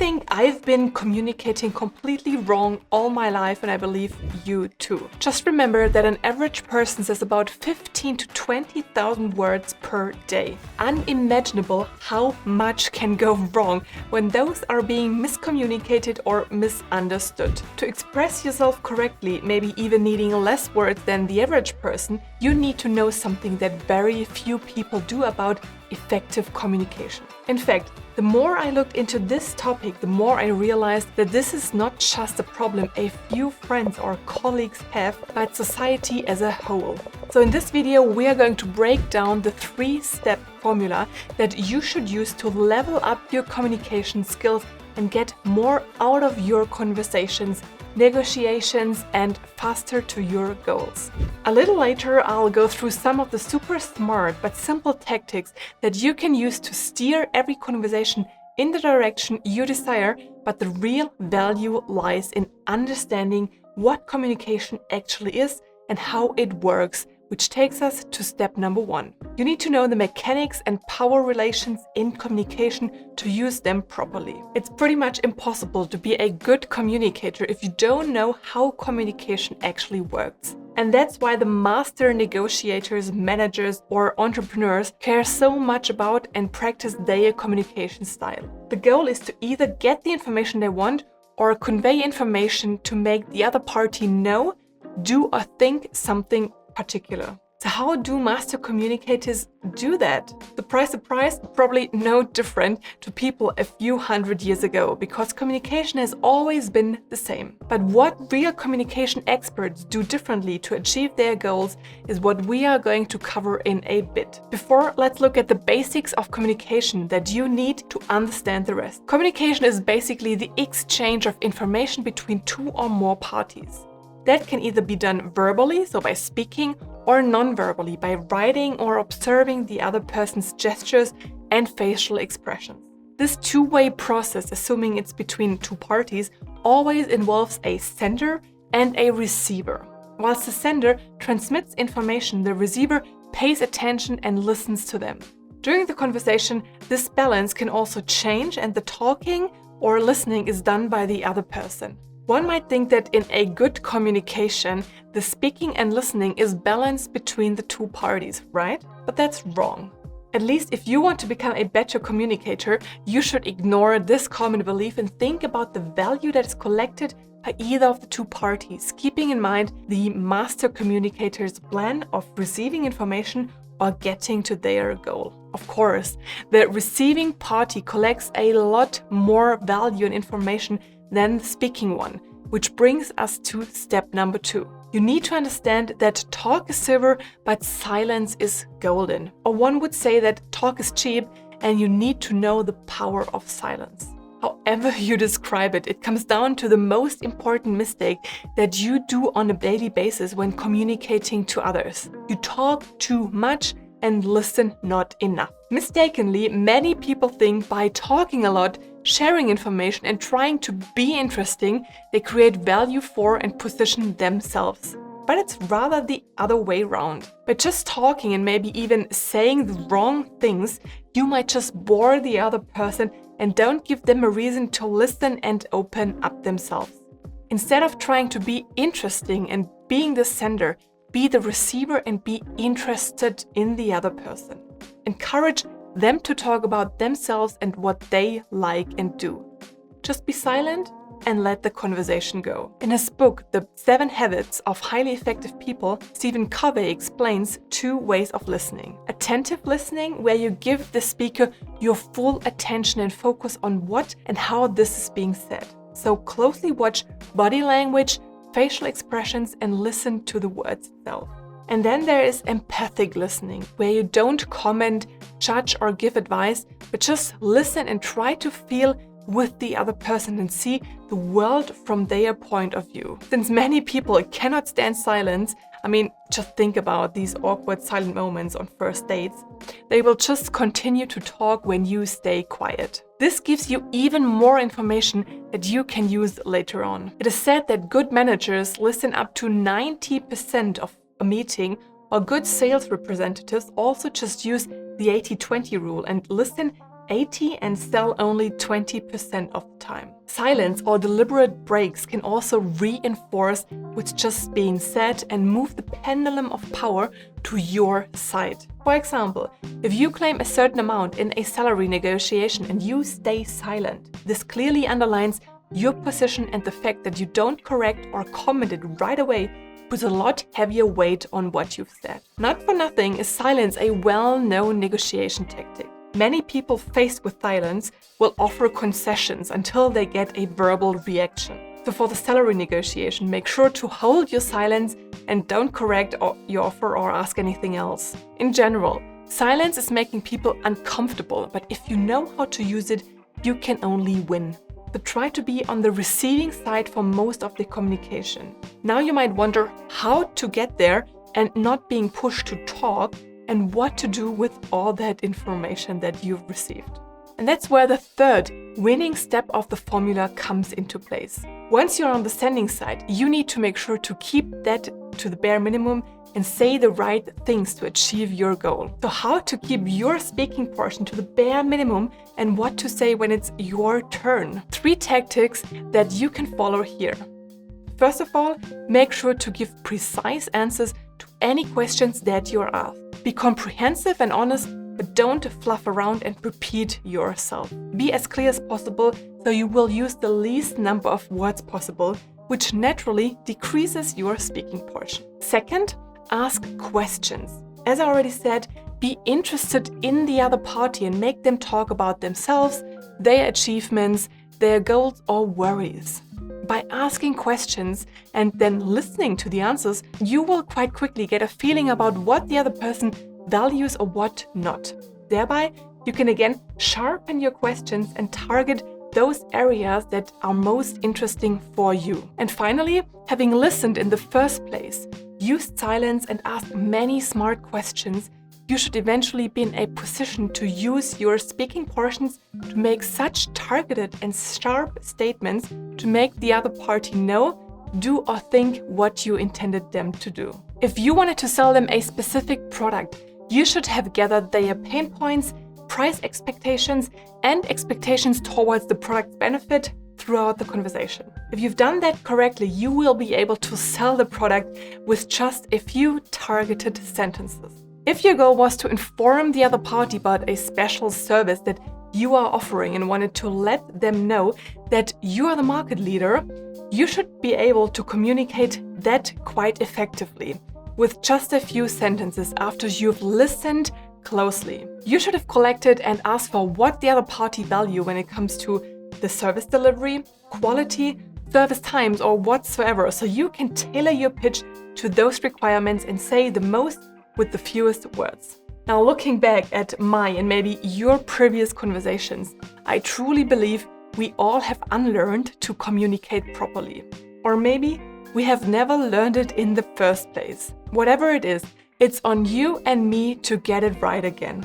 think I've been communicating completely wrong all my life, and I believe you too. Just remember that an average person says about 15 to 20,000 words per day. Unimaginable how much can go wrong when those are being miscommunicated or misunderstood. To express yourself correctly, maybe even needing less words than the average person, you need to know something that very few people do about effective communication. In fact, the more I looked into this topic, the more I realized that this is not just a problem a few friends or colleagues have, but society as a whole. So in this video, we are going to break down the 3-step formula that you should use to level up your communication skills and get more out of your conversations, negotiations, and faster to your goals. A little later, I'll go through some of the super smart but simple tactics that you can use to steer every conversation in the direction you desire, but the real value lies in understanding what communication actually is and how it works, which takes us to step number 1. You need to know the mechanics and power relations in communication to use them properly. It's pretty much impossible to be a good communicator if you don't know how communication actually works. And that's why the master negotiators, managers, or entrepreneurs care so much about and practice their communication style. The goal is to either get the information they want or convey information to make the other party know, do, or think something particular. So how do master communicators do that? Surprise, probably no different to people a few hundred years ago, because communication has always been the same. But what real communication experts do differently to achieve their goals is what we are going to cover in a bit. Before, let's look at the basics of communication that you need to understand the rest. Communication is basically the exchange of information between two or more parties. That can either be done verbally, so by speaking, or non-verbally, by writing or observing the other person's gestures and facial expressions. This two-way process, assuming it's between two parties, always involves a sender and a receiver. Whilst the sender transmits information, the receiver pays attention and listens to them. During the conversation, this balance can also change, and the talking or listening is done by the other person. One might think that in a good communication, the speaking and listening is balanced between the two parties, right? But that's wrong. At least if you want to become a better communicator, you should ignore this common belief and think about the value that is collected by either of the two parties, keeping in mind the master communicator's plan of receiving information or getting to their goal. Of course, the receiving party collects a lot more value and information than the speaking one, which brings us to step number 2. You need to understand that talk is silver, but silence is golden. Or one would say that talk is cheap and you need to know the power of silence. However you describe it, it comes down to the most important mistake that you do on a daily basis when communicating to others. You talk too much and listen not enough. Mistakenly, many people think by talking a lot, sharing information, and trying to be interesting, they create value for and position themselves. But it's rather the other way around. By just talking and maybe even saying the wrong things, you might just bore the other person and don't give them a reason to listen and open up themselves. Instead of trying to be interesting and being the sender, be the receiver and be interested in the other person. Encourage them to talk about themselves and what they like and do. Just be silent and let the conversation go. In his book, The 7 Habits of Highly Effective People, Stephen Covey explains 2 ways of listening. Attentive listening, where you give the speaker your full attention and focus on what and how this is being said. So closely watch body language, facial expressions, and listen to the words itself. And then there is empathic listening, where you don't comment, judge, or give advice, but just listen and try to feel with the other person and see the world from their point of view. Since many people cannot stand silence, just think about these awkward silent moments on first dates, they will just continue to talk when you stay quiet. This gives you even more information that you can use later on. It is said that good managers listen up to 90% of a meeting, while good sales representatives also just use the 80-20 rule and listen 80 and sell only 20% of the time. Silence or deliberate breaks can also reinforce what's just being said and move the pendulum of power to your side. For example, if you claim a certain amount in a salary negotiation and you stay silent, this clearly underlines your position, and the fact that you don't correct or comment it right away puts a lot heavier weight on what you've said. Not for nothing is silence a well-known negotiation tactic. Many people faced with silence will offer concessions until they get a verbal reaction. So for the salary negotiation, make sure to hold your silence and don't correct your offer or ask anything else. In general, silence is making people uncomfortable, but if you know how to use it, you can only win. But try to be on the receiving side for most of the communication. Now you might wonder how to get there and not being pushed to talk, and what to do with all that information that you've received. And that's where the third winning step of the formula comes into place. Once you're on the sending side, you need to make sure to keep that to the bare minimum and say the right things to achieve your goal. So how to keep your speaking portion to the bare minimum and what to say when it's your turn. 3 tactics that you can follow here. First of all, make sure to give precise answers to any questions that you're asked. Be comprehensive and honest, but don't fluff around and repeat yourself. Be as clear as possible so you will use the least number of words possible, which naturally decreases your speaking portion. Second, ask questions. As I already said, be interested in the other party and make them talk about themselves, their achievements, their goals or worries. By asking questions and then listening to the answers, you will quite quickly get a feeling about what the other person values or what not. Thereby, you can again sharpen your questions and target those areas that are most interesting for you. And finally, having listened in the first place, used silence and asked many smart questions, you should eventually be in a position to use your speaking portions to make such targeted and sharp statements to make the other party know, do or think what you intended them to do. If you wanted to sell them a specific product, you should have gathered their pain points, price expectations, and expectations towards the product's benefit throughout the conversation. If you've done that correctly, you will be able to sell the product with just a few targeted sentences. If your goal was to inform the other party about a special service that you are offering and wanted to let them know that you are the market leader, you should be able to communicate that quite effectively with just a few sentences after you've listened closely. You should have collected and asked for what the other party value when it comes to the service delivery, quality, service times, or whatsoever, so you can tailor your pitch to those requirements and say the most with the fewest words. Now, looking back at my and maybe your previous conversations, I truly believe we all have unlearned to communicate properly. Or maybe we have never learned it in the first place. Whatever it is, it's on you and me to get it right again.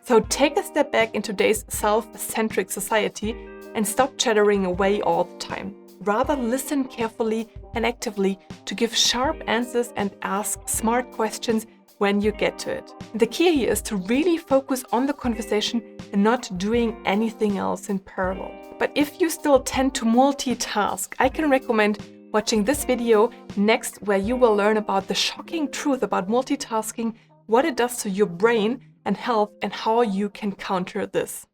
So take a step back in today's self-centric society and stop chattering away all the time. Rather listen carefully and actively to give sharp answers and ask smart questions when you get to it. The key here is to really focus on the conversation and not doing anything else in parallel. But if you still tend to multitask, I can recommend watching this video next, where you will learn about the shocking truth about multitasking, what it does to your brain and health, and how you can counter this.